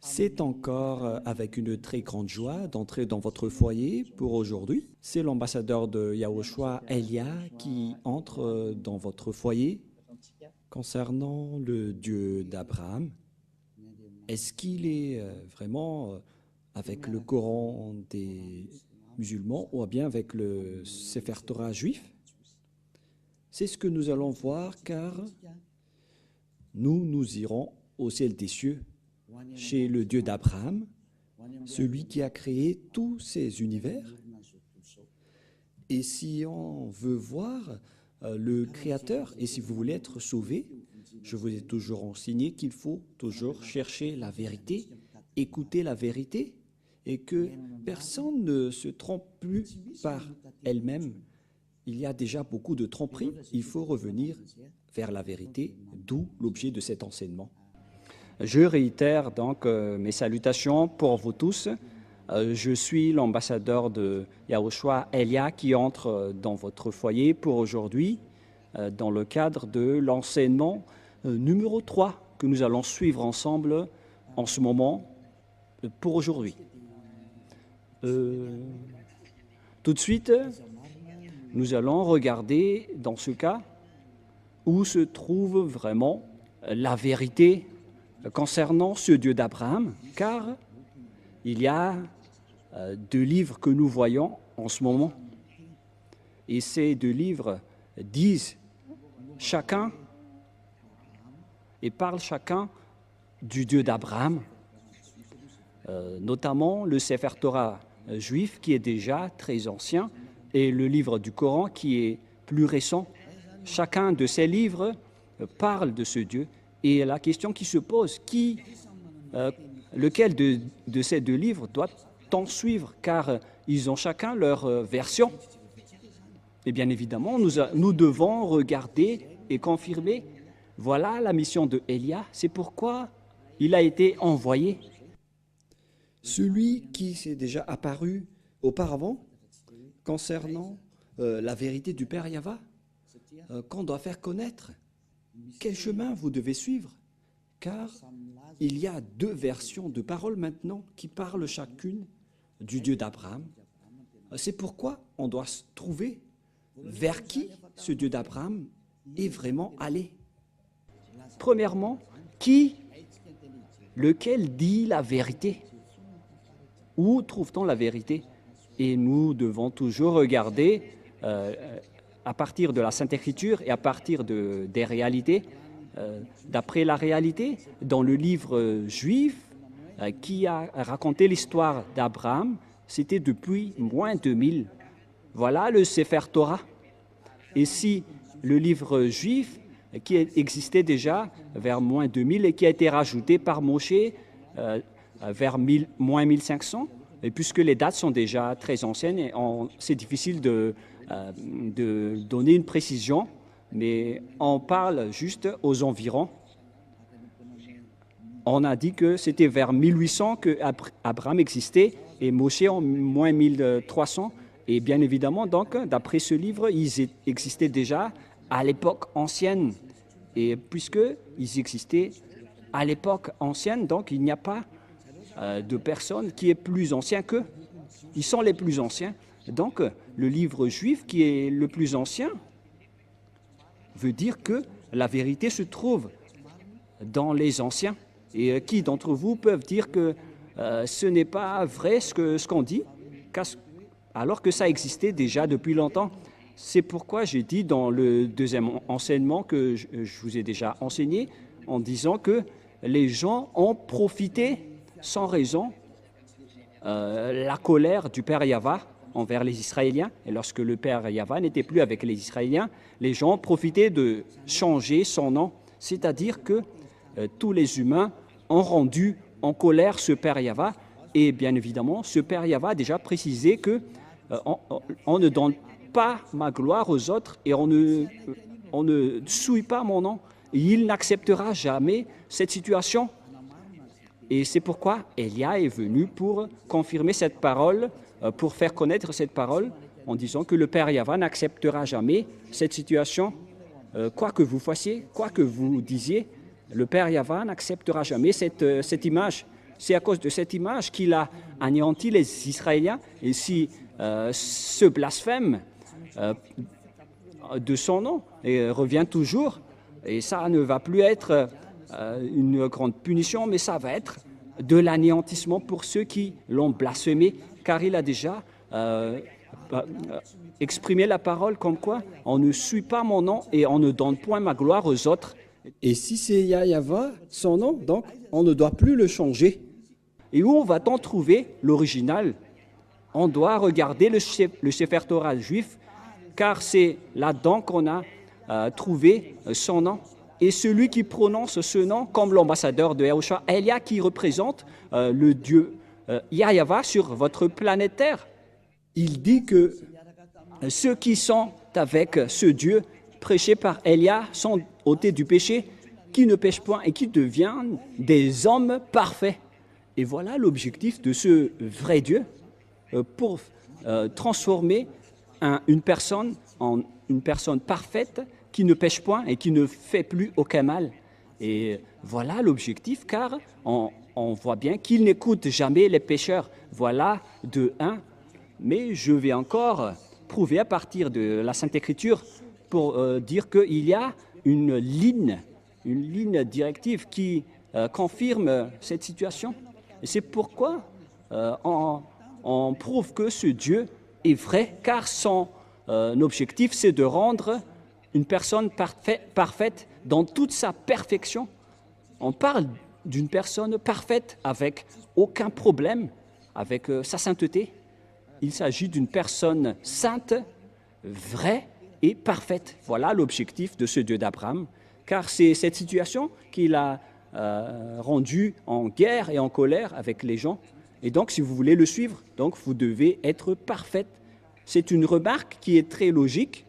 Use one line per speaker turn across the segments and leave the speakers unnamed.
C'est encore avec une très grande joie d'entrer dans votre foyer pour aujourd'hui. C'est l'ambassadeur de Yahushua, Elia, qui entre dans votre foyer concernant le Dieu d'Abraham. Est-ce qu'il est vraiment avec le Coran des musulmans ou bien avec le Sefer Torah juif? C'est ce que nous allons voir car nous irons au ciel des cieux chez le Dieu d'Abraham, celui qui a créé tous ces univers. Et si on veut voir le Créateur, et si vous voulez être sauvé, je vous ai toujours enseigné qu'il faut toujours chercher la vérité, écouter la vérité, et que personne ne se trompe plus par elle-même. Il y a déjà beaucoup de tromperies, il faut revenir vers la vérité, d'où l'objet de cet enseignement. Je réitère donc mes salutations pour vous tous. Je suis l'ambassadeur de Yahushua, Elia, qui entre dans votre foyer pour aujourd'hui dans le cadre de l'enseignement numéro 3 que nous allons suivre ensemble en ce moment pour aujourd'hui. Tout de suite, nous allons regarder dans ce cas où se trouve vraiment la vérité concernant ce Dieu d'Abraham, car il y a deux livres que nous voyons en ce moment. Et ces deux livres disent chacun et parlent chacun du Dieu d'Abraham, notamment le Sefer Torah juif qui est déjà très ancien et le livre du Coran qui est plus récent. Chacun de ces livres parle de ce Dieu. Et la question qui se pose, lequel de ces deux livres doit-on suivre? Car ils ont chacun leur version. Et bien évidemment, nous devons regarder et confirmer, voilà la mission de Elia, c'est pourquoi il a été envoyé. Celui qui s'est déjà apparu auparavant concernant la vérité du Père Yahva, qu'on doit faire connaître. Quel chemin vous devez suivre? Car il y a deux versions de paroles maintenant qui parlent chacune du Dieu d'Abraham. C'est pourquoi on doit se trouver vers qui ce Dieu d'Abraham est vraiment allé. Premièrement, lequel dit la vérité? Où trouve-t-on la vérité? Et nous devons toujours regarder à partir de la Sainte Écriture et à partir des réalités, d'après la réalité, dans le livre juif qui a raconté l'histoire d'Abraham, c'était depuis moins 2000. Voilà le Sefer Torah. Et si le livre juif qui existait déjà vers moins 2000 et qui a été rajouté par Moshe vers moins 1500, et puisque les dates sont déjà très anciennes, c'est difficile de donner une précision, mais on parle juste aux environs. On a dit que c'était vers 1800 que Abraham existait et Moshe en moins 1300. Et bien évidemment, donc, d'après ce livre, ils existaient déjà à l'époque ancienne. Et puisqu'ils existaient à l'époque ancienne, donc il n'y a pas de personne qui est plus ancien qu'eux. Ils sont les plus anciens. Donc, le livre juif qui est le plus ancien veut dire que la vérité se trouve dans les anciens. Et qui d'entre vous peuvent dire que ce n'est pas vrai ce qu'on dit, alors que ça existait déjà depuis longtemps? C'est pourquoi j'ai dit dans le deuxième enseignement que je vous ai déjà enseigné, en disant que les gens ont profité sans raison la colère du Père Yahva envers les Israéliens. Et lorsque le Père Yahva n'était plus avec les Israéliens, les gens profitaient de changer son nom. C'est-à-dire que tous les humains ont rendu en colère ce Père Yahva. Et bien évidemment, ce Père Yahva a déjà précisé que on ne donne pas ma gloire aux autres et on ne souille pas mon nom. Et il n'acceptera jamais cette situation. Et c'est pourquoi Elia est venu pour confirmer cette parole, pour faire connaître cette parole, en disant que le Père Yahva n'acceptera jamais cette situation. Quoi que vous fassiez, quoi que vous disiez, le Père Yahva n'acceptera jamais cette image. C'est à cause de cette image qu'il a anéanti les Israéliens. Et si ce blasphème de son nom et revient toujours, et ça ne va plus être une grande punition, mais ça va être de l'anéantissement pour ceux qui l'ont blasphémé, car il a déjà exprimé la parole comme quoi on ne suit pas mon nom et on ne donne point ma gloire aux autres.
Et si c'est Yahva, son nom, donc on ne doit plus le changer.
Et où va-t-on trouver l'original? On doit regarder le Sefer Torah juif, car c'est là-dedans qu'on a trouvé son nom. Et celui qui prononce ce nom comme l'ambassadeur de Yahushua, Elia, qui représente le Dieu Yahva sur votre planète Terre.
Il dit que
ceux qui sont avec ce Dieu prêché par Elia sont ôtés du péché, qui ne pêchent point et qui deviennent des hommes parfaits. Et voilà l'objectif de ce vrai Dieu pour transformer une personne en une personne parfaite qui ne pêche point et qui ne fait plus aucun mal. Et voilà l'objectif, car on voit bien qu'il n'écoute jamais les pécheurs. Voilà de un. Mais je vais encore prouver à partir de la Sainte Écriture pour dire qu'il y a une ligne directive qui confirme cette situation. Et c'est pourquoi on prouve que ce Dieu est vrai, car son objectif, c'est de rendre une personne parfaite dans toute sa perfection. On parle d'une personne parfaite avec aucun problème avec sa sainteté. Il s'agit d'une personne sainte, vraie et parfaite. Voilà l'objectif de ce Dieu d'Abraham, car c'est cette situation qu'il a rendu en guerre et en colère avec les gens. Et donc, si vous voulez le suivre, donc vous devez être parfaite. C'est une remarque qui est très logique.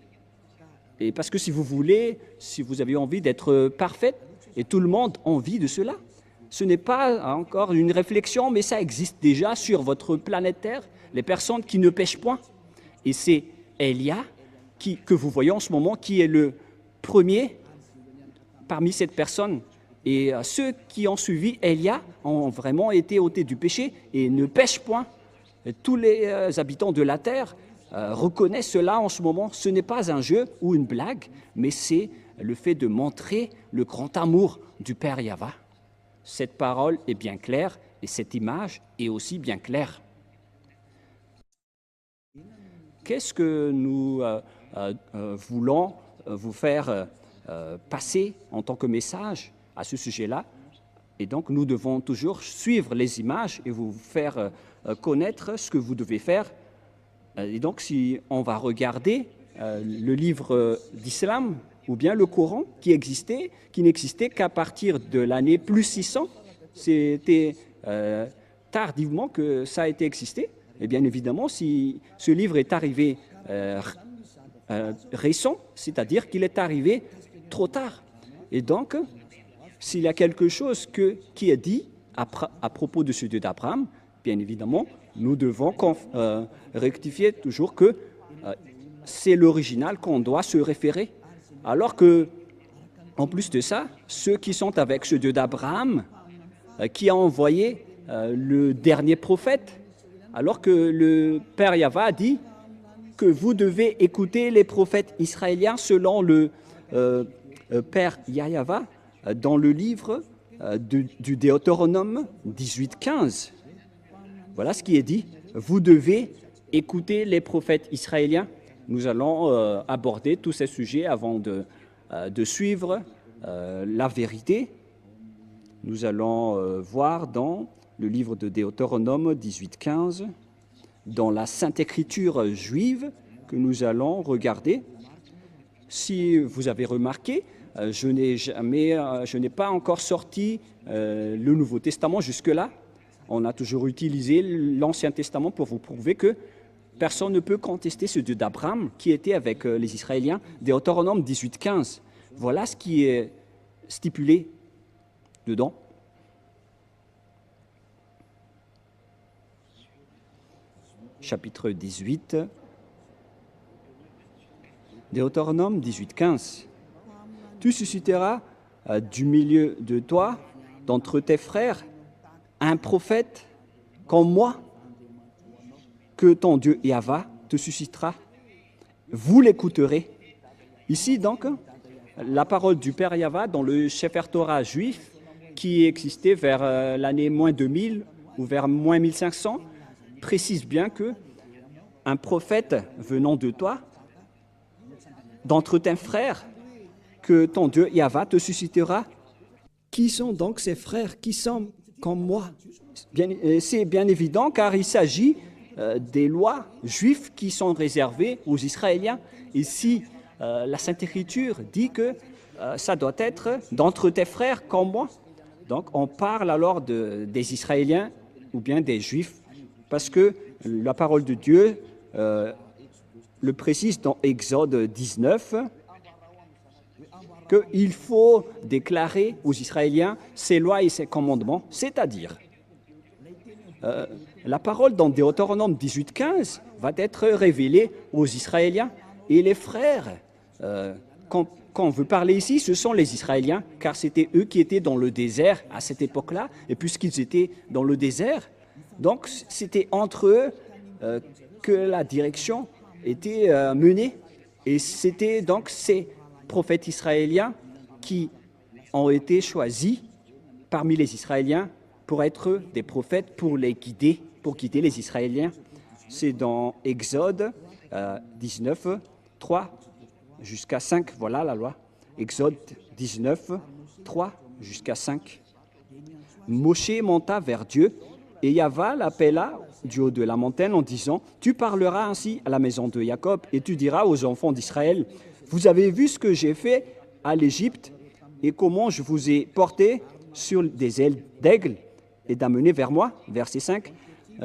Et parce que si vous avez envie d'être parfaite, et tout le monde a envie de cela, ce n'est pas encore une réflexion, mais ça existe déjà sur votre planète Terre, les personnes qui ne pêchent point. Et c'est Elia que vous voyez en ce moment, qui est le premier parmi cette personne. Et ceux qui ont suivi Elia ont vraiment été ôtés du péché et ne pêchent point. Et tous les habitants de la terre reconnaissent cela en ce moment. Ce n'est pas un jeu ou une blague, mais c'est le fait de montrer le grand amour du Père Yahva. Cette parole est bien claire et cette image est aussi bien claire. Qu'est-ce que nous voulons vous faire passer en tant que message à ce sujet-là? Et donc, nous devons toujours suivre les images et vous faire connaître ce que vous devez faire. Et donc, si on va regarder le livre d'Islam ou bien le Coran qui n'existait qu'à partir de l'année plus 600, c'était tardivement que ça a été existé. Et bien évidemment, si ce livre est arrivé récent, c'est-à-dire qu'il est arrivé trop tard. Et donc, s'il y a quelque chose qui est dit à propos de ce Dieu d'Abraham, bien évidemment, nous devons rectifier toujours que c'est l'original qu'on doit se référer. Alors que, en plus de ça, ceux qui sont avec ce Dieu d'Abraham, qui a envoyé le dernier prophète, alors que le Père Yahva a dit que vous devez écouter les prophètes israéliens selon le Père Yahva dans le livre du Deutéronome 18-15. Voilà ce qui est dit. Vous devez écouter les prophètes israéliens. Nous allons aborder tous ces sujets avant de suivre la vérité. Nous allons voir dans le livre de Deutéronome 18-15, dans la Sainte Écriture juive que nous allons regarder. Si vous avez remarqué, je n'ai pas encore sorti le Nouveau Testament jusque-là. On a toujours utilisé l'Ancien Testament pour vous prouver que personne ne peut contester ce Dieu d'Abraham qui était avec les Israéliens. Deutéronome 18-15. Voilà ce qui est stipulé dedans. Chapitre 18, Deutéronome 18-15. Tu susciteras du milieu de toi, d'entre tes frères, un prophète comme moi que ton Dieu Yahva te suscitera. Vous l'écouterez. Ici donc, la parole du Père Yahva dans le Sefer Torah juif qui existait vers l'année moins 2000 ou vers moins 1500 précise bien que un prophète venant de toi, d'entre tes frères, que ton Dieu Yahva te suscitera.
Qui sont donc ces frères qui sont comme moi?
C'est bien évident car il s'agit des lois juives qui sont réservées aux Israéliens. Ici, la Sainte Écriture dit que ça doit être d'entre tes frères comme moi. Donc on parle alors des Israéliens ou bien des Juifs parce que la parole de Dieu le précise dans Exode 19 qu'il faut déclarer aux Israéliens ses lois et ses commandements, c'est-à-dire la parole dans Deutéronome 18:15 va être révélée aux Israéliens et les frères. Quand on veut parler ici, ce sont les Israéliens, car c'était eux qui étaient dans le désert à cette époque-là, et puisqu'ils étaient dans le désert, donc c'était entre eux que la direction était menée, et c'était donc ces prophètes israéliens qui ont été choisis parmi les Israéliens pour être des prophètes, pour les guider, pour guider les Israéliens. C'est dans Exode 19, 3 jusqu'à 5, voilà la loi. Exode 19, 3 jusqu'à 5. Moshe monta vers Dieu et Yahva l'appela du haut de la montagne en disant « Tu parleras ainsi à la maison de Jacob et tu diras aux enfants d'Israël, vous avez vu ce que j'ai fait à l'Égypte et comment je vous ai porté sur des ailes d'aigle et d'amener vers moi. » Verset 5.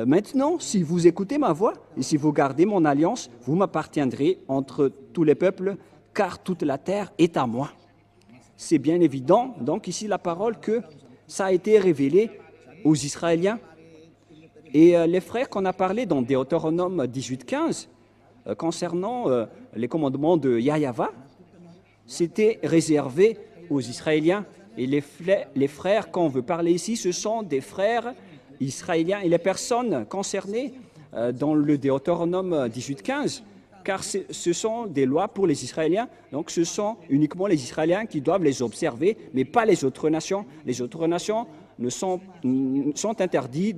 Maintenant, si vous écoutez ma voix et si vous gardez mon alliance, vous m'appartiendrez entre tous les peuples, car toute la terre est à moi. C'est bien évident, donc ici la parole que ça a été révélé aux Israéliens. Et les frères qu'on a parlé dans Deutéronome 18:15, concernant les commandements de Yahva, c'était réservé aux Israéliens. Et les frères qu'on veut parler ici, ce sont des frères israéliens et les personnes concernées dans le Deutéronome 18:15, car ce sont des lois pour les Israéliens, donc ce sont uniquement les Israéliens qui doivent les observer, mais pas les autres nations. Les autres nations sont interdits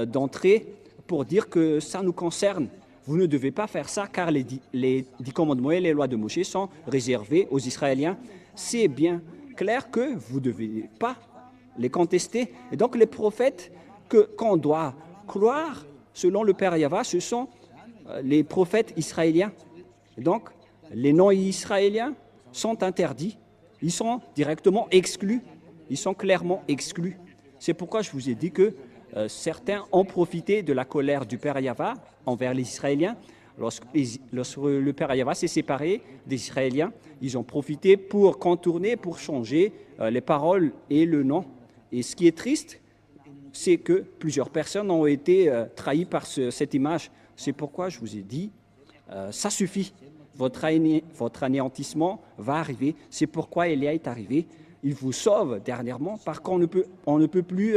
d'entrer pour dire que ça nous concerne. Vous ne devez pas faire ça car les 10 commandements et les lois de Moïse sont réservés aux Israéliens. C'est bien clair que vous ne devez pas les contester. Et donc les prophètes qu'on doit croire, selon le Père Yahva, ce sont les prophètes israéliens. Et donc les non-israéliens sont interdits. Ils sont directement exclus. Ils sont clairement exclus. C'est pourquoi je vous ai dit que certains ont profité de la colère du Père Yahva envers les Israéliens. Lorsque le Père Yahva s'est séparé des Israéliens, ils ont profité pour contourner, pour changer les paroles et le nom. Et ce qui est triste, c'est que plusieurs personnes ont été trahies par cette image. C'est pourquoi je vous ai dit, ça suffit. Votre anéantissement va arriver. C'est pourquoi Élia est arrivé. Il vous sauve dernièrement parce qu'on ne peut plus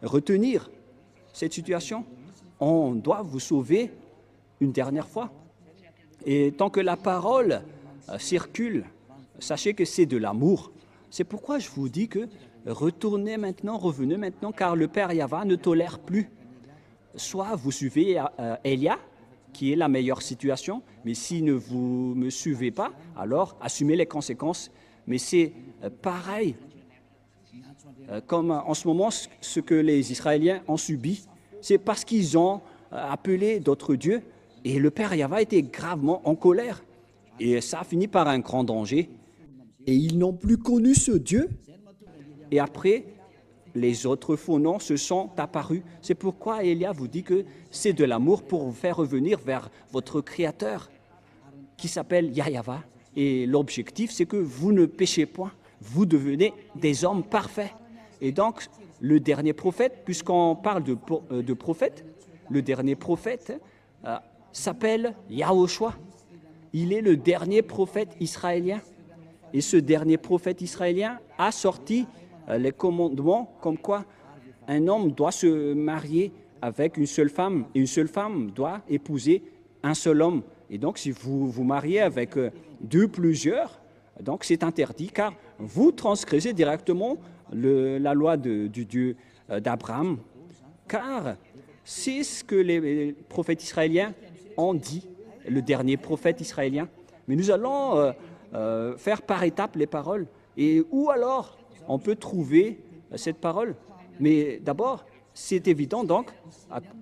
retenir cette situation. On doit vous sauver une dernière fois. Et tant que la parole circule, sachez que c'est de l'amour. C'est pourquoi je vous dis que revenez maintenant, car le Père Yahva ne tolère plus. Soit vous suivez Élia, qui est la meilleure situation, mais si ne vous me suivez pas, alors assumez les conséquences. Mais c'est pareil, comme en ce moment, ce que les Israéliens ont subi, c'est parce qu'ils ont appelé d'autres dieux, et le Père Yahva était gravement en colère. Et ça a fini par un grand danger.
Et ils n'ont plus connu ce Dieu.
Et après, les autres faux noms se sont apparus. C'est pourquoi Élia vous dit que c'est de l'amour pour vous faire revenir vers votre Créateur, qui s'appelle Yahva. Et l'objectif, c'est que vous ne péchez point, vous devenez des hommes parfaits. Et donc, le dernier prophète, puisqu'on parle de prophète, le dernier prophète s'appelle Yahushua. Il est le dernier prophète israélien. Et ce dernier prophète israélien a sorti les commandements comme quoi un homme doit se marier avec une seule femme et une seule femme doit épouser un seul homme. Et donc, si vous vous mariez avec deux, plusieurs, donc c'est interdit car vous transgressez directement la loi du Dieu d'Abraham. Car c'est ce que les prophètes israéliens ont dit, le dernier prophète israélien. Mais nous allons faire par étapes les paroles. Et où alors on peut trouver cette parole? Mais d'abord, c'est évident donc,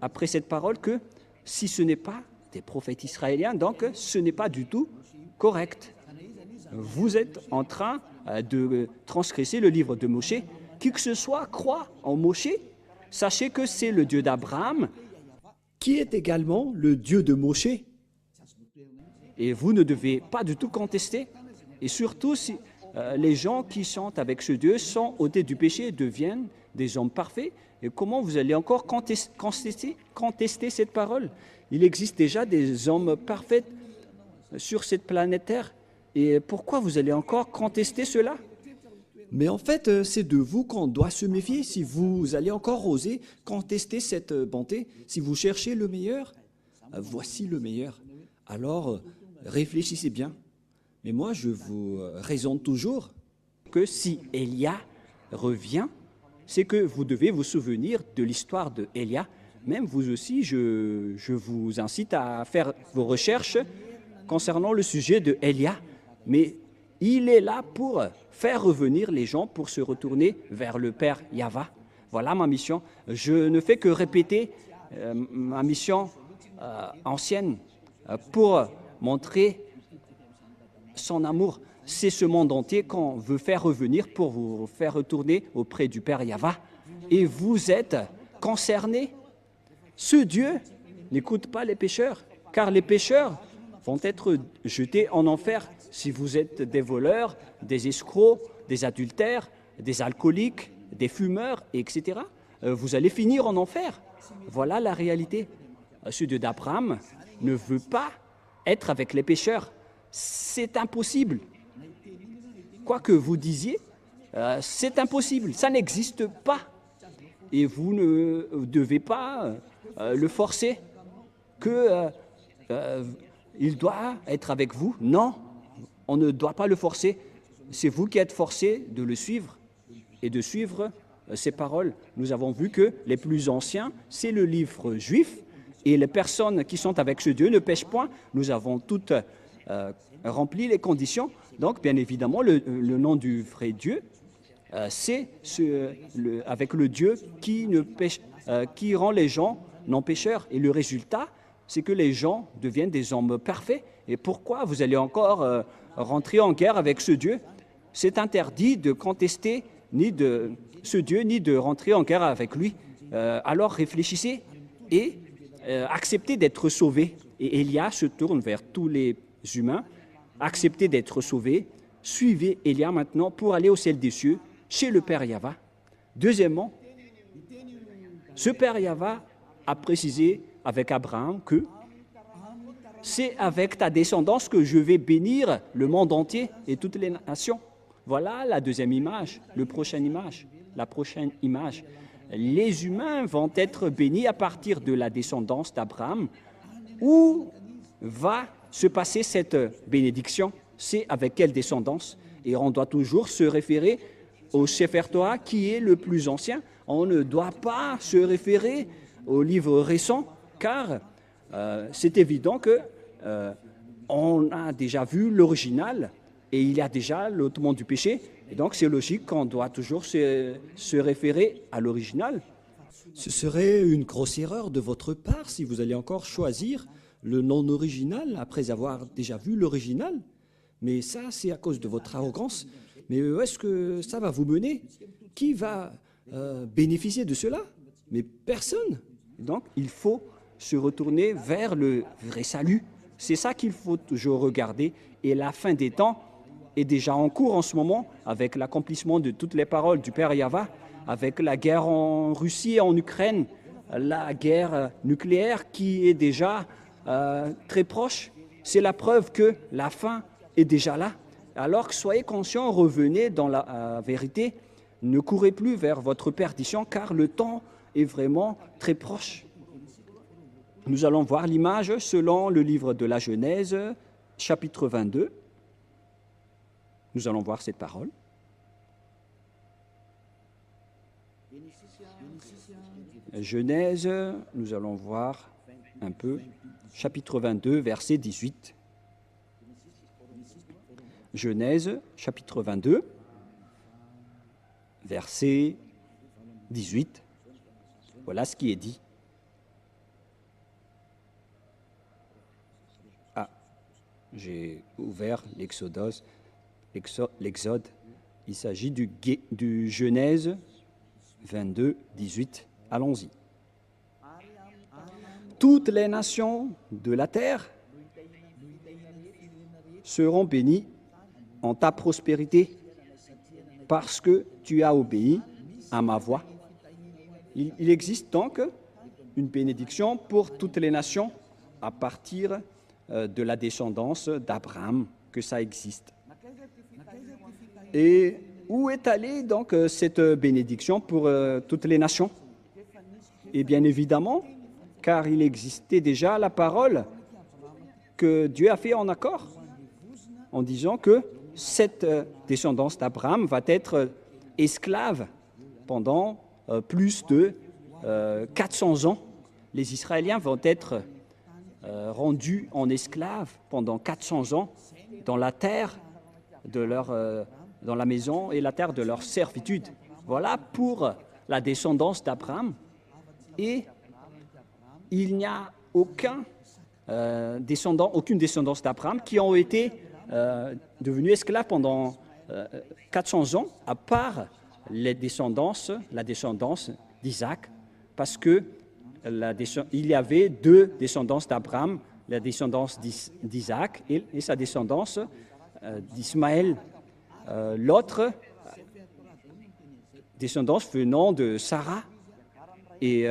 après cette parole, que si ce n'est pas des prophètes israéliens, donc ce n'est pas du tout correct. Vous êtes en train de transgresser le livre de Moshe. Qui que ce soit croit en Moshe, sachez que c'est le Dieu d'Abraham,
qui est également le Dieu de Moshe.
Et vous ne devez pas du tout contester. Et surtout, si les gens qui sont avec ce Dieu sont ôtés du péché et deviennent des hommes parfaits, et comment vous allez encore contester cette parole? Il existe déjà des hommes parfaits sur cette planète Terre. Et pourquoi vous allez encore contester cela?
Mais en fait, c'est de vous qu'on doit se méfier. Si vous allez encore oser contester cette bonté, si vous cherchez le meilleur, voici le meilleur. Alors, réfléchissez bien. Mais moi, je vous raisonne toujours
que si Élia revient, c'est que vous devez vous souvenir de l'histoire de Élia. Même vous aussi, je vous incite à faire vos recherches concernant le sujet de Élia. Mais il est là pour faire revenir les gens, pour se retourner vers le Père Yahva. Voilà ma mission. Je ne fais que répéter ma mission ancienne pour montrer son amour. C'est ce monde entier qu'on veut faire revenir pour vous faire retourner auprès du Père Yahva. Et vous êtes concernés. Ce Dieu n'écoute pas les pécheurs, car les pécheurs vont être jetés en enfer. Si vous êtes des voleurs, des escrocs, des adultères, des alcooliques, des fumeurs, etc., vous allez finir en enfer. Voilà la réalité. Ce Dieu d'Abraham ne veut pas être avec les pécheurs. C'est impossible. Quoi que vous disiez, c'est impossible. Ça n'existe pas. Et vous ne devez pas le forcer qu'il doit être avec vous. Non, on ne doit pas le forcer. C'est vous qui êtes forcés de le suivre et de suivre ses paroles. Nous avons vu que les plus anciens, c'est le livre juif, et les personnes qui sont avec ce Dieu ne pêchent point. Nous avons toutes rempli les conditions. Donc, bien évidemment, le nom du vrai Dieu, c'est avec le Dieu qui rend les gens non pécheurs. Et le résultat, c'est que les gens deviennent des hommes parfaits. Et pourquoi vous allez encore rentrer en guerre avec ce Dieu? C'est interdit de contester ni de ce Dieu, ni de rentrer en guerre avec lui. Alors réfléchissez et acceptez d'être sauvés. Et Élia se tourne vers tous les humains. Acceptez d'être sauvés. Suivez Élia maintenant pour aller au ciel des cieux, chez le Père Yahva. Deuxièmement, ce Père Yahva a précisé avec Abraham que c'est avec ta descendance que je vais bénir le monde entier et toutes les nations. Voilà la deuxième image, la prochaine image. Les humains vont être bénis à partir de la descendance d'Abraham. Où va se passer cette bénédiction? C'est avec quelle descendance? Et on doit toujours se référer au Sefer Torah qui est le plus ancien. On ne doit pas se référer au livre récent car c'est évident que on a déjà vu l'original et il y a déjà l'ôtement du péché. Et donc c'est logique qu'on doit toujours se référer à l'original.
Ce serait une grosse erreur de votre part si vous allez encore choisir le non original après avoir déjà vu l'original. Mais ça, c'est à cause de votre arrogance. Mais où est-ce que ça va vous mener? Qui va bénéficier de cela? Mais personne.
Donc il faut se retourner vers le vrai salut. C'est ça qu'il faut toujours regarder. Et la fin des temps est déjà en cours en ce moment avec l'accomplissement de toutes les paroles du Père Yahva, avec la guerre en Russie et en Ukraine, la guerre nucléaire qui est déjà très proche. C'est la preuve que la fin est déjà là. Alors que soyez conscients, revenez dans la vérité. ne courez plus vers votre perdition, car le temps est vraiment très proche. Nous allons voir l'image selon le livre de la Genèse, chapitre 22. Nous allons voir cette parole. Genèse, nous allons voir un peu, chapitre 22, verset 18. Genèse, chapitre 22, verset 18. Voilà ce qui est dit. Ah, j'ai ouvert l'Exode. Il s'agit du Genèse 22, 18. Allons-y. Toutes les nations de la terre seront bénies en ta prospérité parce que tu as obéi à ma voix. Il existe donc une bénédiction pour toutes les nations à partir de la descendance d'Abraham, que ça existe. Et où est allée donc cette bénédiction pour toutes les nations? Et bien évidemment, car il existait déjà la parole que Dieu a fait en accord, en disant que cette descendance d'Abraham va être esclave pendant plus de 400 ans. Les Israéliens vont être rendus en esclaves pendant 400 ans dans la terre de dans la maison et la terre de leur servitude. Voilà pour la descendance d'Abraham. Et il n'y a aucune descendance d'Abraham qui ont été devenus esclaves pendant 400 ans, à part la descendance d'Isaac, parce que il y avait deux descendances d'Abraham, la descendance d'Isaac et sa descendance d'Ismaël. L'autre descendance venant de Sarah et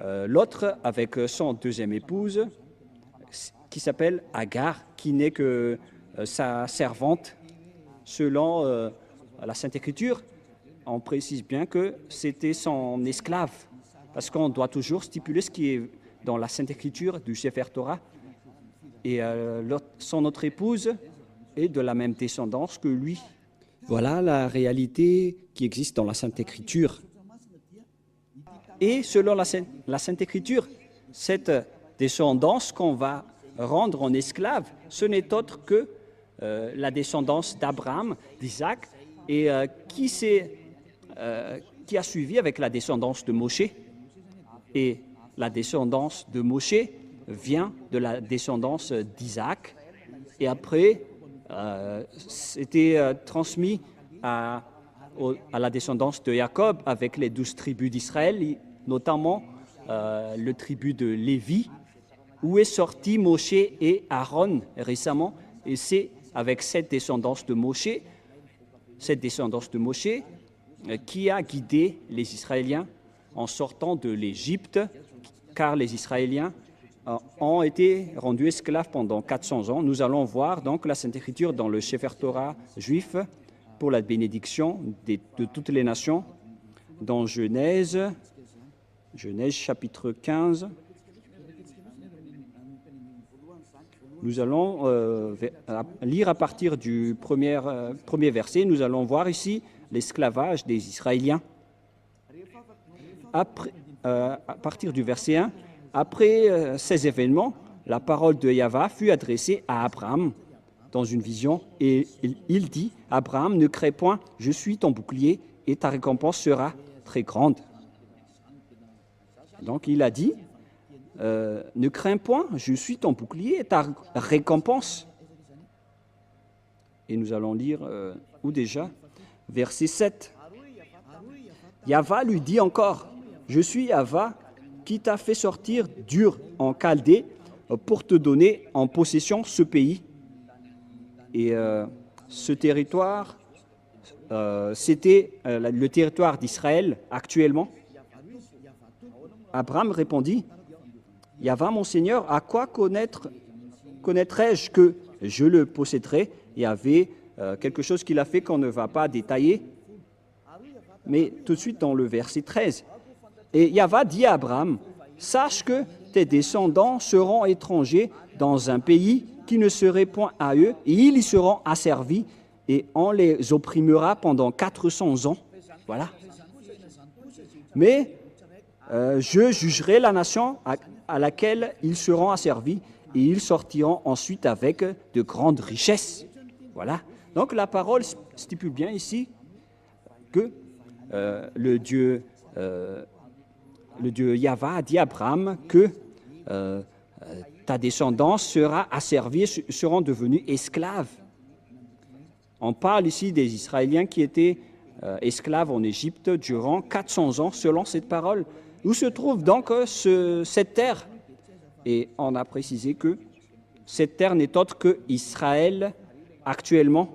l'autre avec son deuxième épouse qui s'appelle Agar, qui n'est que sa servante. Selon la Sainte Écriture, on précise bien que c'était son esclave, parce qu'on doit toujours stipuler ce qui est dans la Sainte Écriture du Sefer Torah. Et son autre épouse est de la même descendance que lui. Voilà la réalité qui existe dans la Sainte Écriture. Et selon la Sainte Écriture, cette descendance qu'on va rendre en esclave, ce n'est autre que la descendance d'Abraham, d'Isaac, et qui a suivi avec la descendance de Moshe. Et la descendance de Moshe vient de la descendance d'Isaac. Et après, c'était transmis à la descendance de Jacob avec les 12 tribus d'Israël, notamment le tribu de Lévi, où est sorti Moshe et Aaron récemment. Et c'est avec cette descendance de Moshe qui a guidé les Israéliens en sortant de l'Égypte, car les Israéliens ont été rendus esclaves pendant 400 ans. Nous allons voir donc la Sainte Écriture dans le Sefer Torah juif pour la bénédiction de toutes les nations, dans Genèse chapitre 15. Nous allons lire à partir du premier verset. Nous allons voir ici l'esclavage des Israéliens. À partir du verset 1, après ces événements, la parole de Yahva fut adressée à Abraham dans une vision, et il dit, « Abraham, ne crains point, je suis ton bouclier, et ta récompense sera très grande. » Donc il a dit, ne crains point, je suis ton bouclier et ta récompense. Et nous allons lire, où déjà? Verset 7. Yahva lui dit encore, je suis Yahva qui t'a fait sortir d'Ur en Chaldée pour te donner en possession ce pays. Et ce territoire, c'était le territoire d'Israël actuellement. Abraham répondit, Yahva, mon Seigneur, à quoi connaîtrais-je que je le posséderai? Il y avait quelque chose qu'il a fait qu'on ne va pas détailler. mais tout de suite dans le verset 13. Et Yahva dit à Abraham, « Sache que tes descendants seront étrangers dans un pays qui ne serait point à eux, et ils y seront asservis, et on les opprimera pendant 400 ans. » Voilà. Mais je jugerai la nation à laquelle ils seront asservis, et ils sortiront ensuite avec de grandes richesses. Voilà. Donc la parole stipule bien ici que le Dieu Yahva a dit à Abraham que ta descendance sera asservie, seront devenus esclaves. On parle ici des Israéliens qui étaient esclaves en Égypte durant 400 ans, selon cette parole. Où se trouve donc cette terre? Et on a précisé que cette terre n'est autre que Israël actuellement,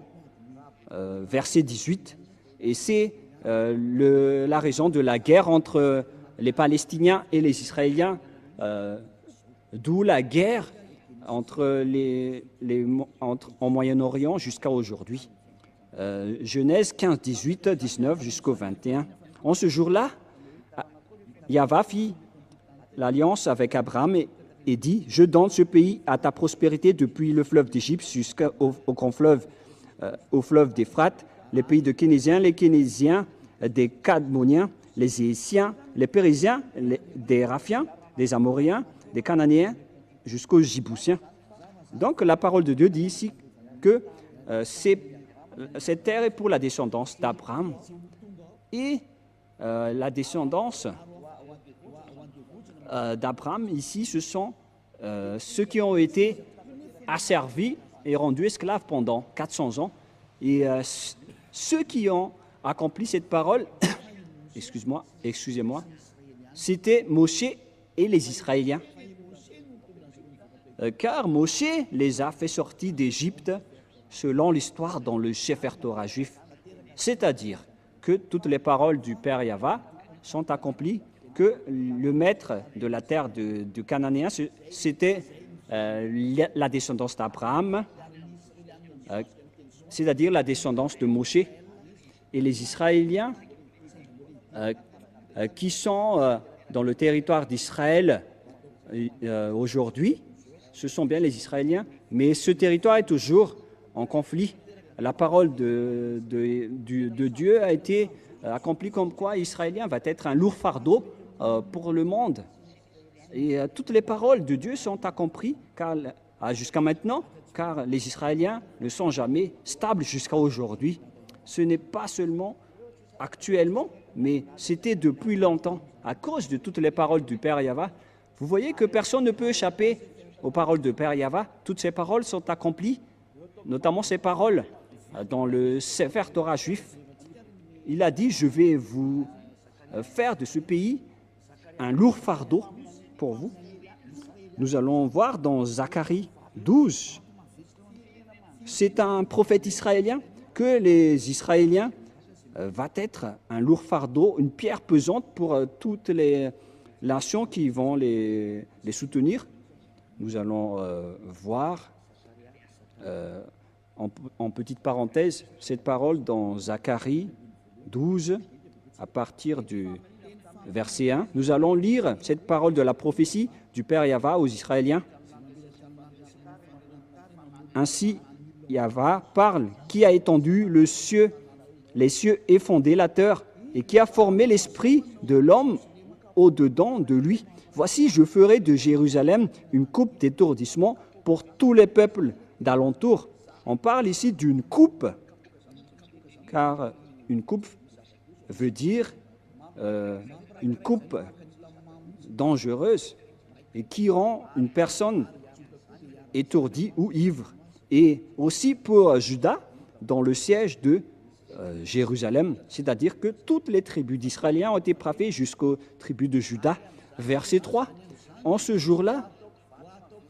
verset 18. Et c'est la raison de la guerre entre les Palestiniens et les Israéliens, d'où la guerre en Moyen-Orient jusqu'à aujourd'hui. Genèse 15, 18, 19 jusqu'au 21. En ce jour-là, Yahva fit l'alliance avec Abraham et dit, « Je donne ce pays à ta prospérité depuis le fleuve d'Égypte jusqu'au grand fleuve, au fleuve d'Éphrate, les pays de Kénésiens, les Kénésiens, des Cadmoniens, les Hésiens, les Périsiens, des Raphiens, des Amoriens, des Cananéens, jusqu'aux Jibousiens. » Donc la parole de Dieu dit ici que cette terre est pour la descendance d'Abraham. Et la descendance d'Abraham, ici, ce sont ceux qui ont été asservis et rendus esclaves pendant 400 ans. Et ceux qui ont accompli cette parole, excusez-moi, c'était Moshe et les Israéliens. Car Moshe les a fait sortir d'Égypte selon l'histoire dans le Sefer Torah juif. C'est-à-dire que toutes les paroles du Père Yahva sont accomplies, que le maître de la terre du Cananéen, c'était la descendance d'Abraham, c'est-à-dire la descendance de Moshe. Et les Israéliens qui sont dans le territoire d'Israël aujourd'hui, ce sont bien les Israéliens, mais ce territoire est toujours en conflit. La parole de Dieu a été accomplie comme quoi Israélien va être un lourd fardeau pour le monde. Et toutes les paroles de Dieu sont accomplies jusqu'à maintenant, car les Israéliens ne sont jamais stables jusqu'à aujourd'hui. Ce n'est pas seulement actuellement, mais c'était depuis longtemps, à cause de toutes les paroles du Père Yahva. Vous voyez que personne ne peut échapper aux paroles du Père Yahva. Toutes ces paroles sont accomplies, notamment ces paroles dans le Sefer Torah juif. Il a dit, je vais vous faire de ce pays un lourd fardeau pour vous. Nous allons voir dans Zacharie 12, c'est un prophète israélien que les Israéliens va être un lourd fardeau, une pierre pesante pour toutes les nations qui vont les soutenir. Nous allons voir en petite parenthèse cette parole dans Zacharie 12 à partir du verset 1. Nous allons lire cette parole de la prophétie du Père Yahva aux Israéliens. Ainsi, Yahva parle, qui a étendu les cieux et fondé la terre, et qui a formé l'esprit de l'homme au-dedans de lui. Voici, je ferai de Jérusalem une coupe d'étourdissement pour tous les peuples d'alentour. On parle ici d'une coupe, car une coupe veut dire une coupe dangereuse et qui rend une personne étourdie ou ivre. Et aussi pour Juda, dans le siège de Jérusalem, c'est-à-dire que toutes les tribus d'Israéliens ont été frappées jusqu'aux tribus de Juda. Verset 3, en ce jour-là,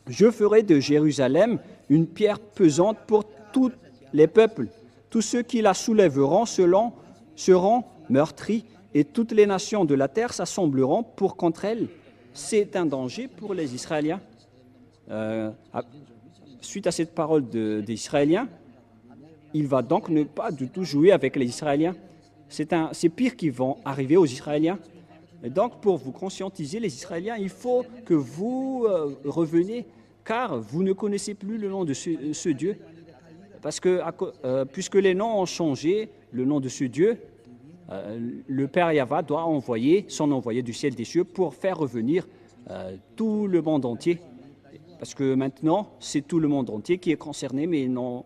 je ferai de Jérusalem une pierre pesante pour tous les peuples. Tous ceux qui la soulèveront seront meurtris, et toutes les nations de la terre s'assembleront pour contre elle. C'est un danger pour les Israéliens. Suite à cette parole des Israéliens, il va donc ne pas du tout jouer avec les Israéliens. c'est pire qui vont arriver aux Israéliens. Et donc, pour vous conscientiser, les Israéliens, il faut que vous reveniez, car vous ne connaissez plus le nom de ce Dieu. Parce que, puisque les noms ont changé, le nom de ce Dieu, le Père Yahva doit envoyer son envoyé du ciel des cieux pour faire revenir tout le monde entier. Parce que maintenant, c'est tout le monde entier qui est concerné, mais non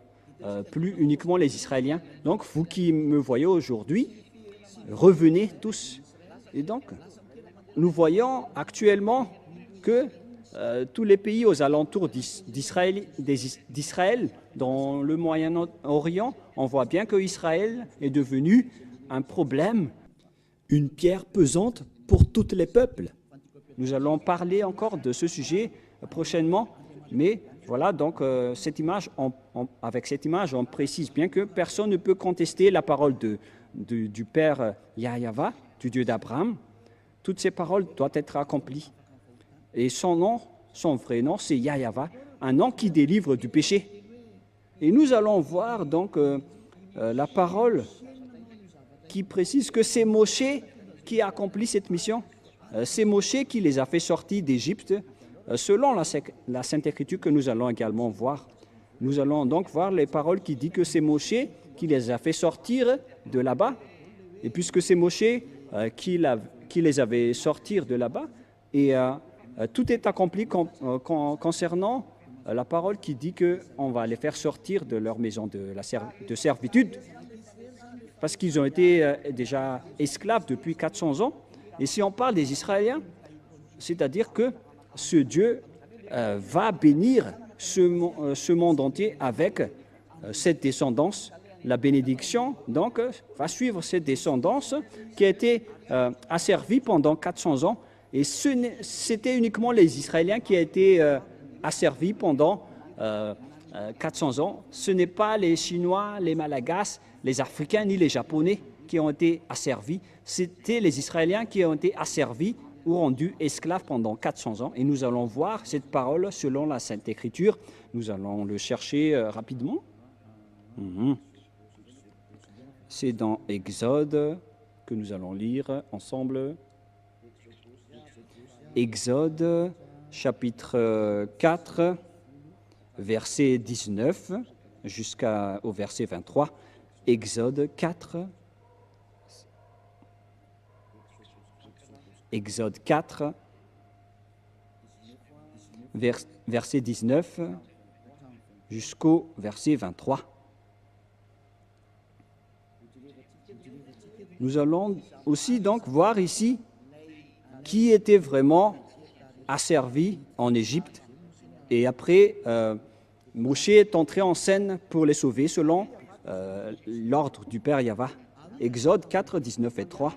plus uniquement les Israéliens. Donc, vous qui me voyez aujourd'hui, revenez tous. Et donc, nous voyons actuellement que tous les pays aux alentours d'Israël, dans le Moyen-Orient, on voit bien que Israël est devenu un problème.
Une pierre pesante pour tous les peuples.
Nous allons parler encore de ce sujet prochainement, mais voilà, donc avec cette image, on précise bien que personne ne peut contester la parole du Père Yahva, du Dieu d'Abraham. Toutes ces paroles doivent être accomplies. Et son vrai nom, c'est Yahva, un nom qui délivre du péché. Et nous allons voir donc la parole qui précise que c'est Moshe qui a accompli cette mission. C'est Moshe qui les a fait sortir d'Égypte, selon la Sainte Écriture que nous allons également voir. Nous allons donc voir les paroles qui disent que c'est Moshe qui les a fait sortir de là-bas. Et puisque c'est Moshe qui les avait sortir de là-bas, et tout est accompli concernant la parole qui dit qu'on va les faire sortir de leur maison de servitude, parce qu'ils ont été déjà esclaves depuis 400 ans. Et si on parle des Israéliens, c'est-à-dire que ce Dieu va bénir ce monde entier avec cette descendance. La bénédiction, donc, va suivre cette descendance qui a été asservie pendant 400 ans. Et c'était uniquement les Israéliens qui ont été asservis pendant 400 ans. Ce n'est pas les Chinois, les Malagasy, les Africains ni les Japonais qui ont été asservis. C'était les Israéliens qui ont été asservis ou rendus esclaves pendant 400 ans. Et nous allons voir cette parole selon la Sainte Écriture. Nous allons le chercher rapidement. C'est dans Exode que nous allons lire ensemble. Exode, chapitre 4, verset 19 jusqu'au verset 23. Exode 4. Exode 4, verset 19 jusqu'au verset 23. Nous allons aussi donc voir ici qui était vraiment asservi en Égypte. Et après, Moshe est entré en scène pour les sauver selon l'ordre du Père Yahva. Exode 4, 19 et 3.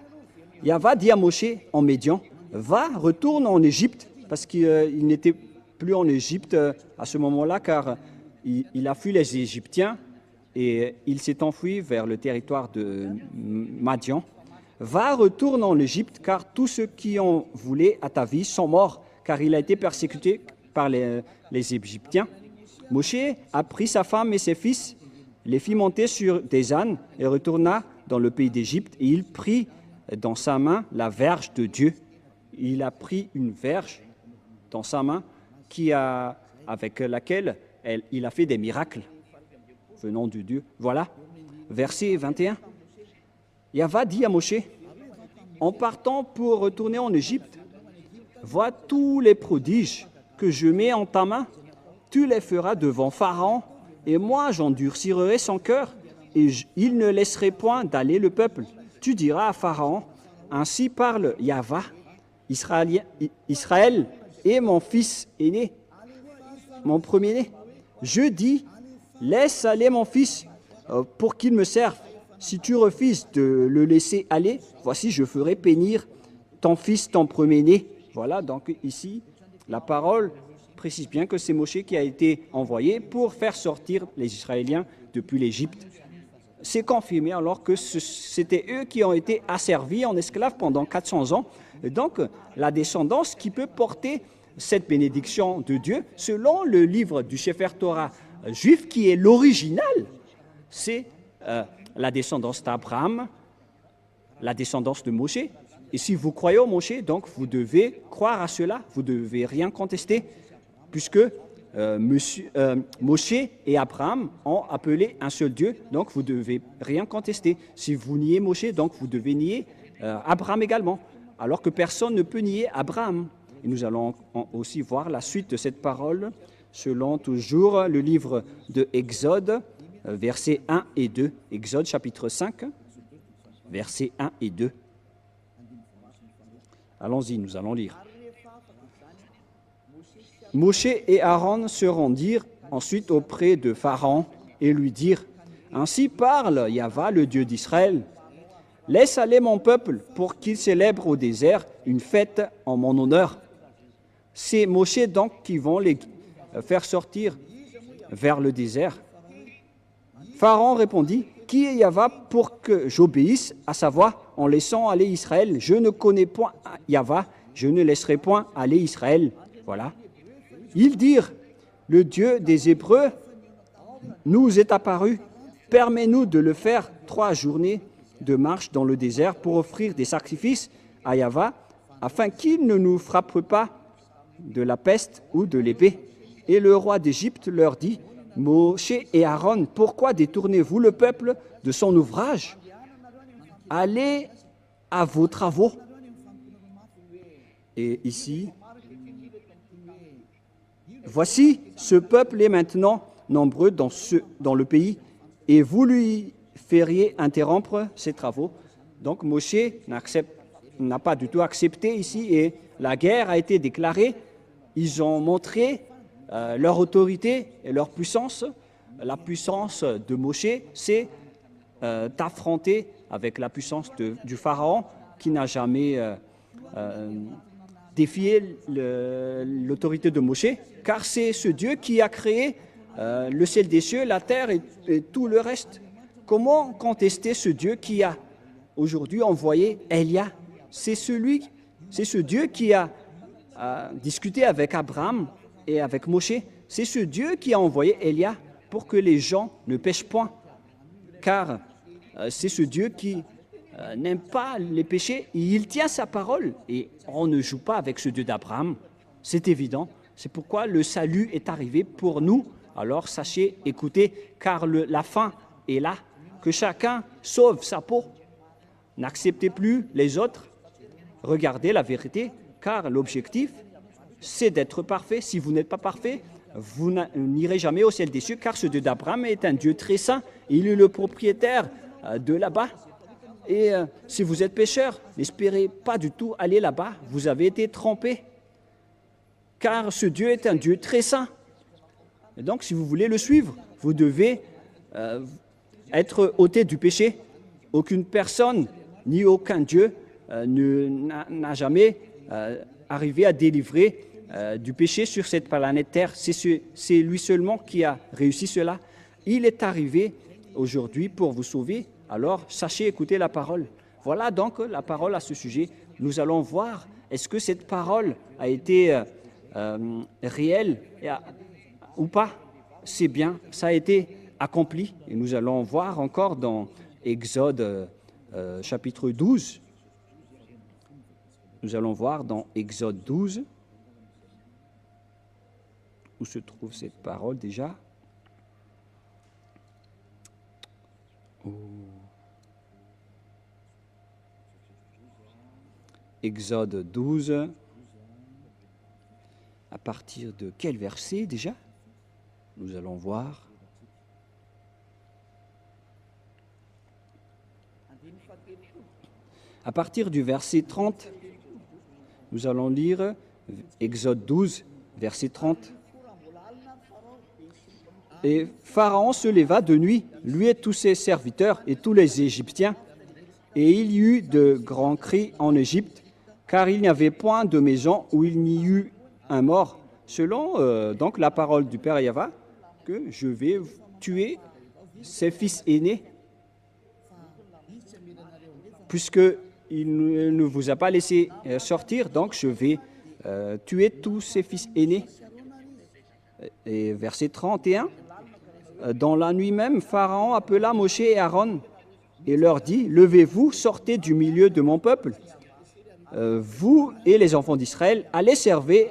Yahva dit à Moshe en Médian, va, retourne en Égypte, parce qu'il n'était plus en Égypte à ce moment-là, car il a fui les Égyptiens et il s'est enfui vers le territoire de Madian. Va, retourne en Égypte, car tous ceux qui ont voulu à ta vie sont morts, car il a été persécuté par les Égyptiens. Moshe a pris sa femme et ses fils, les fit monter sur des ânes et retourna dans le pays d'Égypte, et il prit dans sa main la verge de Dieu. Il a pris une verge dans sa main avec laquelle il a fait des miracles venant de Dieu. Voilà, verset 21. Yahva dit à Moshe, en partant pour retourner en Égypte, vois tous les prodiges que je mets en ta main, tu les feras devant Pharaon, et moi j'endurcirai son cœur, et il ne laisserait point d'aller le peuple. Tu diras à Pharaon, ainsi parle Yahva, Israël est mon fils aîné, mon premier-né. Je dis, laisse aller mon fils pour qu'il me serve. Si tu refuses de le laisser aller, voici, je ferai périr ton fils, ton premier-né. Voilà, donc ici, la parole précise bien que c'est Moshe qui a été envoyé pour faire sortir les Israéliens depuis l'Égypte. C'est confirmé alors que c'était eux qui ont été asservis en esclaves pendant 400 ans. Et donc, la descendance qui peut porter cette bénédiction de Dieu, selon le livre du Sefer Torah juif, qui est l'original, c'est la descendance d'Abraham, la descendance de Moshe. Et si vous croyez au Moshe, donc vous devez croire à cela, vous ne devez rien contester, puisque Moshe et Abraham ont appelé un seul Dieu, donc vous ne devez rien contester. Si vous niez Moshe, donc vous devez nier Abraham également, alors que personne ne peut nier Abraham. Et nous allons aussi voir la suite de cette parole selon toujours le livre de Exode, versets 1 et 2. Exode chapitre 5, versets 1 et 2. Allons-y, nous allons lire. Moshe et Aaron se rendirent ensuite auprès de Pharaon et lui dirent « Ainsi parle Yahva, le Dieu d'Israël. Laisse aller mon peuple pour qu'il célèbre au désert une fête en mon honneur. » C'est Moshe donc qui vont les faire sortir vers le désert. Pharaon répondit « Qui est Yahva pour que j'obéisse à sa voix en laissant aller Israël? Je ne connais point Yahva, je ne laisserai point aller Israël. » Voilà. Ils dirent « Le Dieu des Hébreux nous est apparu. Permets-nous de le faire 3 journées de marche dans le désert pour offrir des sacrifices à Yahva, afin qu'il ne nous frappe pas de la peste ou de l'épée. » Et le roi d'Égypte leur dit « Moshe et Aaron, pourquoi détournez-vous le peuple de son ouvrage? Allez à vos travaux. » Et ici, voici, ce peuple est maintenant nombreux dans le pays, et vous lui feriez interrompre ses travaux. Donc Moshe n'a pas du tout accepté ici, et la guerre a été déclarée. Ils ont montré leur autorité et leur puissance. La puissance de Moshe, c'est d'affronter avec la puissance du Pharaon qui n'a jamais défié l'autorité de Moshe, car c'est ce Dieu qui a créé le ciel des cieux, la terre et tout le reste. Comment contester ce Dieu qui a aujourd'hui envoyé Élia? C'est ce Dieu qui a discuté avec Abraham et avec Moshe. C'est ce Dieu qui a envoyé Élia pour que les gens ne pêchent point, car c'est ce Dieu qui n'aime pas les péchés, et il tient sa parole, et on ne joue pas avec ce Dieu d'Abraham, c'est évident. C'est pourquoi le salut est arrivé pour nous. Alors sachez, écoutez, car la fin est là, que chacun sauve sa peau. N'acceptez plus les autres, regardez la vérité, car l'objectif, c'est d'être parfait. Si vous n'êtes pas parfait, vous n'irez jamais au ciel des cieux, car ce Dieu d'Abraham est un Dieu très saint. Il est le propriétaire de là-bas. Et si vous êtes pécheur, n'espérez pas du tout aller là-bas. Vous avez été trompé, car ce Dieu est un Dieu très saint. Et donc, si vous voulez le suivre, vous devez être ôté du péché. Aucune personne, ni aucun Dieu n'a jamais arrivé à délivrer du péché sur cette planète Terre. C'est lui seulement qui a réussi cela. Il est arrivé aujourd'hui pour vous sauver. Alors, sachez écouter la parole. Voilà donc la parole à ce sujet. Nous allons voir, est-ce que cette parole a été réelle ou pas? C'est bien, ça a été accompli. Et nous allons voir encore dans Exode chapitre 12. Nous allons voir dans Exode 12, où se trouve cette parole déjà. Exode 12, à partir de quel verset déjà? Nous allons voir. À partir du verset 30, nous allons lire Exode 12, verset 30. Et Pharaon se leva de nuit, lui et tous ses serviteurs et tous les Égyptiens, et il y eut de grands cris en Égypte, car il n'y avait point de maison où il n'y eut un mort, selon donc la parole du Père Yahva, que je vais tuer ses fils aînés, puisqu'il ne vous a pas laissé sortir, donc je vais tuer tous ses fils aînés. Et verset 31, dans la nuit même, Pharaon appela Moshe et Aaron, et leur dit, « Levez-vous, sortez du milieu de mon peuple. Vous et les enfants d'Israël, allez servir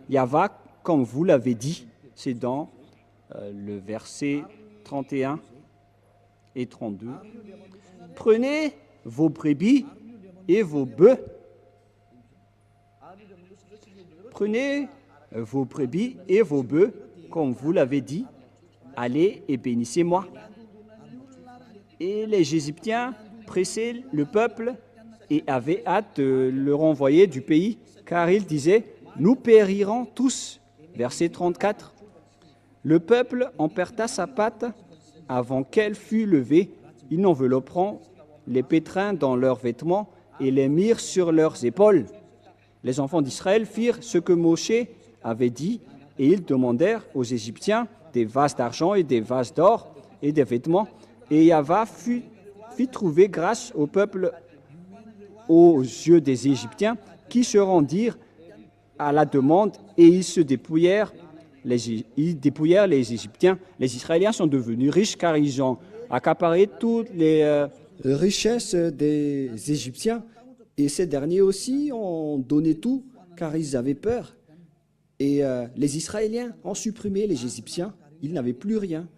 Yahvé comme vous l'avez dit. » C'est dans le verset 31 et 32. « Prenez vos brebis et vos bœufs. Prenez vos brebis et vos bœufs, comme vous l'avez dit. Allez et bénissez-moi. » Et les Égyptiens pressaient le peuple et avaient hâte de le renvoyer du pays, car ils disaient, « Nous périrons tous. » Verset 34. Le peuple emporta sa pâte avant qu'elle fût levée. Ils envelopperont les pétrins dans leurs vêtements et les mirent sur leurs épaules. Les enfants d'Israël firent ce que Moshé avait dit, et ils demandèrent aux Égyptiens des vases d'argent et des vases d'or et des vêtements. Et Yahvé fit trouver grâce au peuple aux yeux des Égyptiens, qui se rendirent à la demande, et ils se dépouillèrent. Ils dépouillèrent les Égyptiens. Les Israéliens sont devenus riches car ils ont accaparé toutes les
richesses des Égyptiens. Et ces derniers aussi ont donné tout car ils avaient peur. Et les Israéliens ont supprimé les Égyptiens. Ils n'avaient plus rien.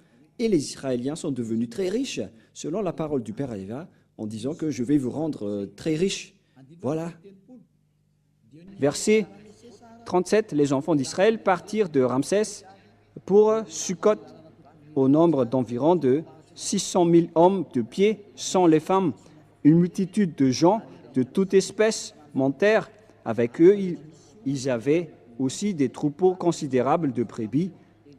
Et les Israéliens sont devenus très riches, selon la parole du Père Yahvé, en disant que je vais vous rendre très riches. Voilà.
Verset 37, les enfants d'Israël partirent de Ramsès pour Sukkot, au nombre d'environ de 600 000 hommes de pied, sans les femmes. Une multitude de gens de toute espèce montèrent avec eux. Ils avaient aussi des troupeaux considérables de brebis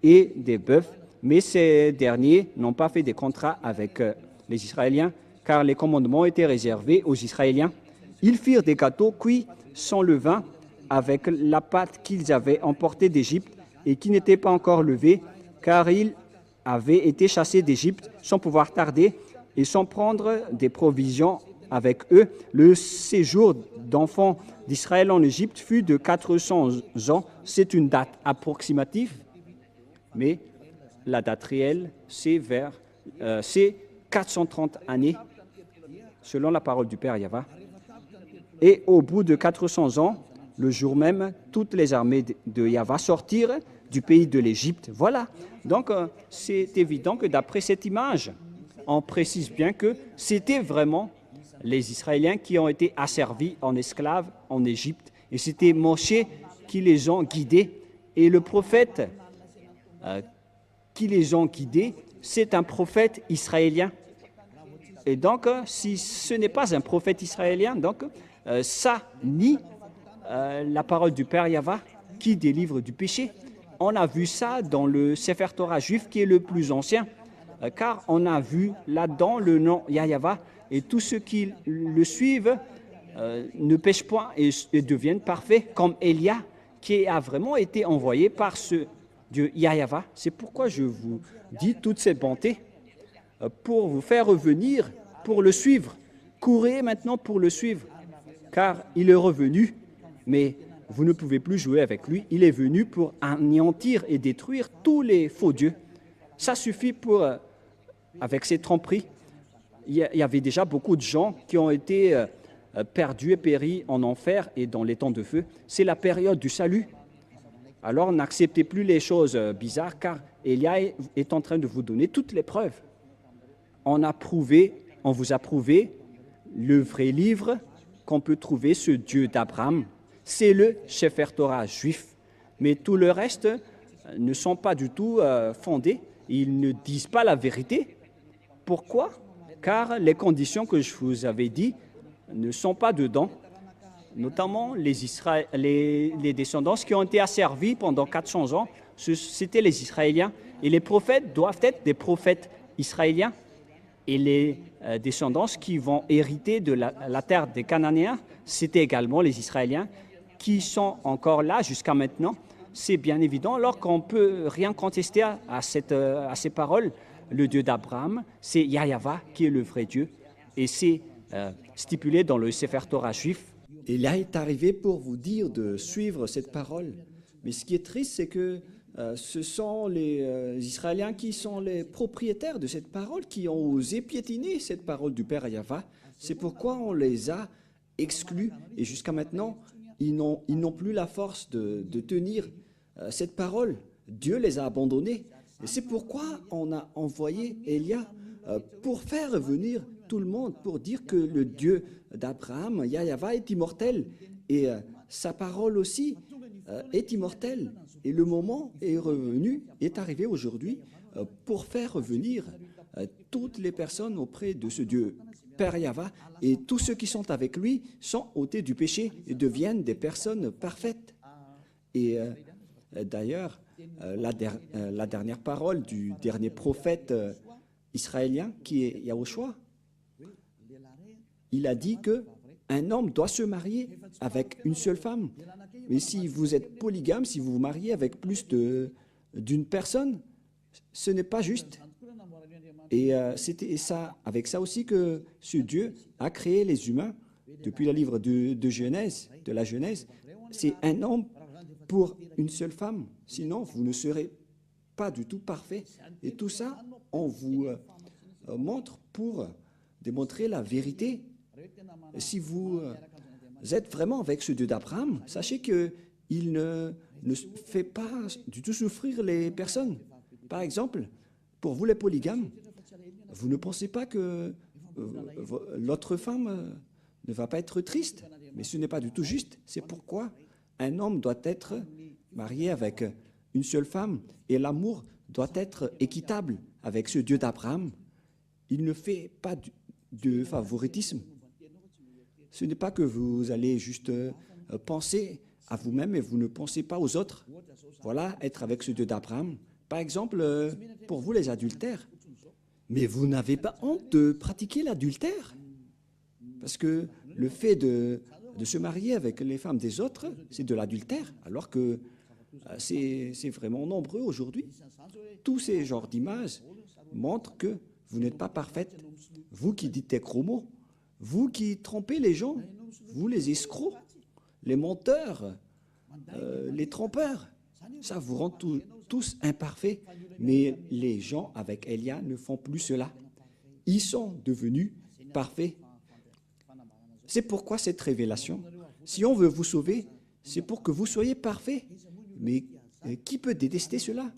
et des bœufs, mais ces derniers n'ont pas fait des contrats avec les Israéliens, car les commandements étaient réservés aux Israéliens. Ils firent des gâteaux cuits sans levain, avec la pâte qu'ils avaient emportée d'Égypte et qui n'était pas encore levée, car ils avaient été chassés d'Égypte sans pouvoir tarder et sans prendre des provisions avec eux. Le séjour d'enfants d'Israël en Égypte fut de 400 ans. C'est une date approximative, mais la date réelle, c'est 430 années, selon la parole du Père Yahvé. Et au bout de 400 ans, le jour même, toutes les armées de Yahvé sortirent du pays de l'Égypte. Voilà. Donc, c'est évident que d'après cette image, on précise bien que c'était vraiment les Israéliens qui ont été asservis en esclaves en Égypte. Et c'était Moshé qui les ont guidés. Et le prophète qui les ont guidés, c'est un prophète israélien. Et donc, si ce n'est pas un prophète israélien, donc ça nie la parole du Père Yahvé qui délivre du péché. On a vu ça dans le Sefer Torah juif qui est le plus ancien, car on a vu là-dedans le nom Yahvé et tous ceux qui le suivent ne pêchent point et deviennent parfaits, comme Élia qui a vraiment été envoyé par ce Dieu Yahvé. C'est pourquoi je vous dis toutes ces bontés pour vous faire revenir, pour le suivre. Courez maintenant pour le suivre, car il est revenu. Mais vous ne pouvez plus jouer avec lui. Il est venu pour anéantir et détruire tous les faux dieux. Ça suffit pour, avec ces tromperies. Il y avait déjà beaucoup de gens qui ont été perdus et péris en enfer et dans les temps de feu. C'est la période du salut. Alors n'acceptez plus les choses bizarres, car Élia est en train de vous donner toutes les preuves. On vous a prouvé le vrai livre qu'on peut trouver, ce Dieu d'Abraham. C'est le Sefer Torah juif. Mais tout le reste ne sont pas du tout fondés. Ils ne disent pas la vérité. Pourquoi? Car les conditions que je vous avais dit ne sont pas dedans. Notamment les descendants qui ont été asservis pendant 400 ans, c'était les Israéliens. Et les prophètes doivent être des prophètes israéliens. Et les descendants qui vont hériter de la terre des Cananéens, c'était également les Israéliens qui sont encore là jusqu'à maintenant. C'est bien évident, alors qu'on ne peut rien contester à ces paroles. Le Dieu d'Abraham, c'est Yahvé qui est le vrai Dieu. Et c'est stipulé dans le Sefer Torah juif.
Et là est arrivé pour vous dire de suivre cette parole. Mais ce qui est triste, c'est que ce sont les Israéliens qui sont les propriétaires de cette parole, qui ont osé piétiner cette parole du Père Yahva. C'est pourquoi on les a exclus et jusqu'à maintenant, ils n'ont plus la force de tenir cette parole. Dieu les a abandonnés. Et c'est pourquoi on a envoyé Élia pour faire revenir tout le monde, pour dire que le Dieu d'Abraham, Yahva, est immortel. Et sa parole aussi est immortelle. Et le moment est revenu, est arrivé aujourd'hui pour faire revenir toutes les personnes auprès de ce Dieu, Père Yahva, et tous ceux qui sont avec lui sont ôtés du péché et deviennent des personnes parfaites. Et d'ailleurs, la dernière parole du dernier prophète israélien, qui est Yahushua, il a dit que un homme doit se marier avec une seule femme. Mais si vous êtes polygame, si vous vous mariez avec plus d'une personne, ce n'est pas juste. Et c'était ça, avec ça aussi que ce Dieu a créé les humains depuis le livre de Genèse, de la Genèse. C'est un homme pour une seule femme. Sinon, vous ne serez pas du tout parfait. Et tout ça, on vous montre pour démontrer la vérité. Si vous êtes vraiment avec ce Dieu d'Abraham, sachez qu'il ne fait pas du tout souffrir les personnes. Par exemple, pour vous les polygames, vous ne pensez pas que l'autre femme ne va pas être triste, mais ce n'est pas du tout juste. C'est pourquoi un homme doit être marié avec une seule femme et l'amour doit être équitable avec ce Dieu d'Abraham. Il ne fait pas de favoritisme. Ce n'est pas que vous allez juste penser à vous-même et vous ne pensez pas aux autres. Voilà, être avec ce Dieu d'Abraham. Par exemple, pour vous les adultères, mais vous n'avez pas honte de pratiquer l'adultère? Parce que le fait de se marier avec les femmes des autres, c'est de l'adultère, alors que c'est vraiment nombreux aujourd'hui. Tous ces genres d'images montrent que vous n'êtes pas parfaite. Vous qui dites des gros mots, vous qui trompez les gens, vous les escrocs, les menteurs, les trompeurs, ça vous rend tous imparfaits. Mais les gens avec Élia ne font plus cela. Ils sont devenus parfaits. C'est pourquoi cette révélation, si on veut vous sauver, c'est pour que vous soyez parfaits. Mais qui peut détester cela?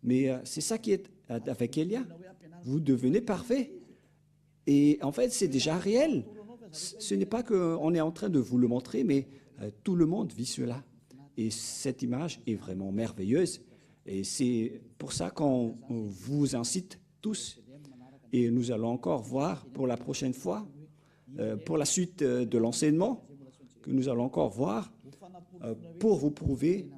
Mais c'est ça qui est avec Élia. Vous devenez parfait. Et en fait, c'est déjà réel. Ce n'est pas qu'on est en train de vous le montrer, mais tout le monde vit cela. Et cette image est vraiment merveilleuse. Et c'est pour ça qu'on vous incite tous. Et nous allons encore voir pour la prochaine fois, pour la suite de l'enseignement, que nous allons encore voir, pour vous prouver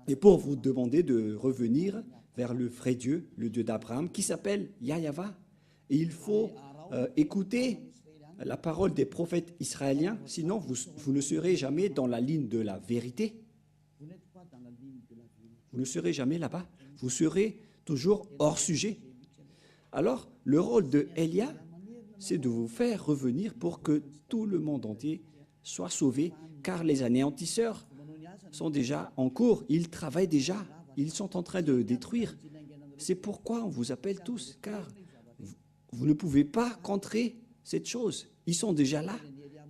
et pour vous demander de revenir vers le vrai Dieu, le Dieu d'Abraham, qui s'appelle Yahva. Et il faut écouter la parole des prophètes israéliens, sinon vous ne serez jamais dans la ligne de la vérité. Vous ne serez jamais là-bas. Vous serez toujours hors sujet. Alors, le rôle de Élia, c'est de vous faire revenir pour que tout le monde entier soit sauvé, car les anéantisseurs sont déjà en cours. Ils travaillent déjà. Ils sont en train de détruire. C'est pourquoi on vous appelle tous, car vous ne pouvez pas contrer cette chose. Ils sont déjà là.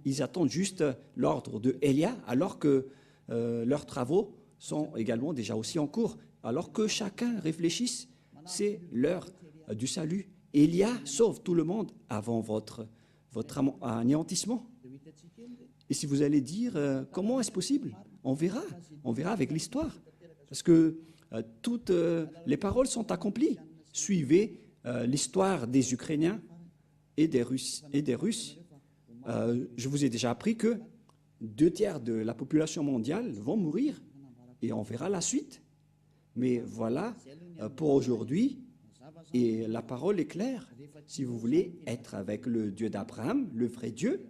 Ils attendent juste l'ordre de Élia, alors que leurs travaux sont également déjà aussi en cours. Alors que chacun réfléchisse, c'est l'heure du salut. Élia sauve tout le monde avant votre anéantissement. Et si vous allez dire, comment est-ce possible? On verra avec l'histoire. Parce que toutes les paroles sont accomplies. Suivez l'histoire des Ukrainiens et des Russes. Je vous ai déjà appris que 2/3 de la population mondiale vont mourir et on verra la suite. Mais voilà pour aujourd'hui, et la parole est claire. Si vous voulez être avec le Dieu d'Abraham, le vrai Dieu,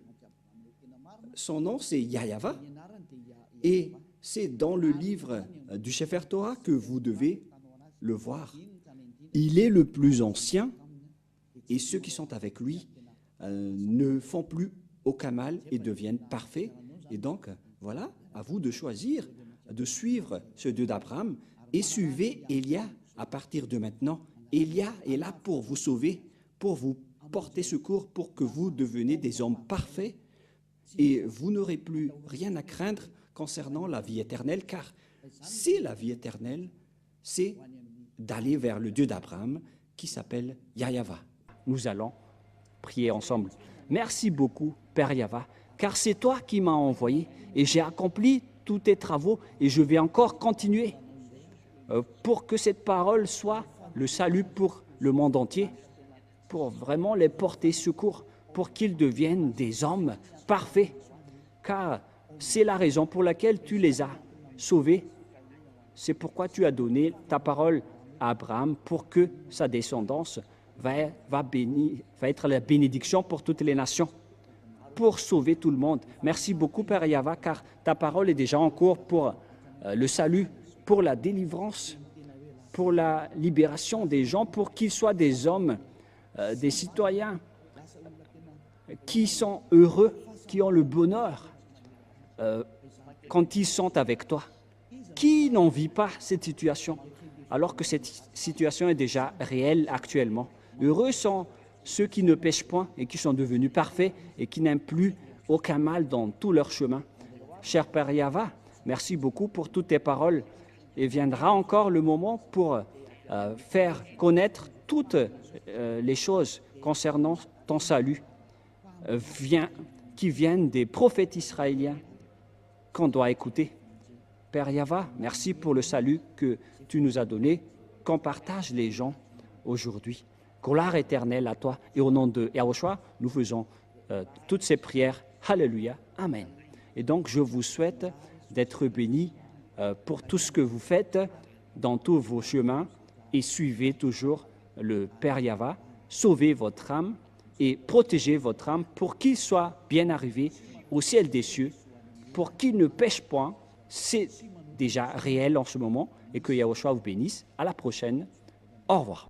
son nom c'est Yahva, et c'est dans le livre du Sefer Torah que vous devez le voir. Il est le plus ancien, et ceux qui sont avec lui ne font plus aucun mal et deviennent parfaits. Et donc, voilà, à vous de choisir, de suivre ce Dieu d'Abraham, et suivez Élia à partir de maintenant. Élia est là pour vous sauver, pour vous porter secours, pour que vous deveniez des hommes parfaits et vous n'aurez plus rien à craindre concernant la vie éternelle, car c'est la vie éternelle, c'est d'aller vers le Dieu d'Abraham qui s'appelle Yahweh.
Nous allons prier ensemble. Merci beaucoup, Père Yahweh, car c'est toi qui m'as envoyé et j'ai accompli tous tes travaux et je vais encore continuer pour que cette parole soit le salut pour le monde entier, pour vraiment les porter secours, pour qu'ils deviennent des hommes parfaits, car c'est la raison pour laquelle tu les as sauvés. C'est pourquoi tu as donné ta parole à Abraham pour que sa descendance va être la bénédiction pour toutes les nations, pour sauver tout le monde. Merci beaucoup, Père Yahweh, car ta parole est déjà en cours pour le salut, pour la délivrance, pour la libération des gens, pour qu'ils soient des hommes, des citoyens qui sont heureux, qui ont le bonheur quand ils sont avec toi. Qui n'en vit pas cette situation, alors que cette situation est déjà réelle actuellement? Heureux sont ceux qui ne pêchent point et qui sont devenus parfaits et qui n'aiment plus aucun mal dans tout leur chemin. Cher Père Yahweh, merci beaucoup pour toutes tes paroles. Et viendra encore le moment pour faire connaître toutes les choses concernant ton salut qui viennent des prophètes israéliens qu'on doit écouter. Père Yahweh, merci pour le salut que tu nous as donné, qu'on partage les gens aujourd'hui. Gloire éternelle à toi. Et au nom de Yahushua, nous faisons toutes ces prières. Alléluia. Amen. Et donc, je vous souhaite d'être bénis pour tout ce que vous faites dans tous vos chemins et suivez toujours le Père Yahweh. Sauvez votre âme et protégez votre âme pour qu'il soit bien arrivé au ciel des cieux, pour qu'il ne pêche point. C'est déjà réel en ce moment et que Yahushua vous bénisse. À la prochaine. Au revoir.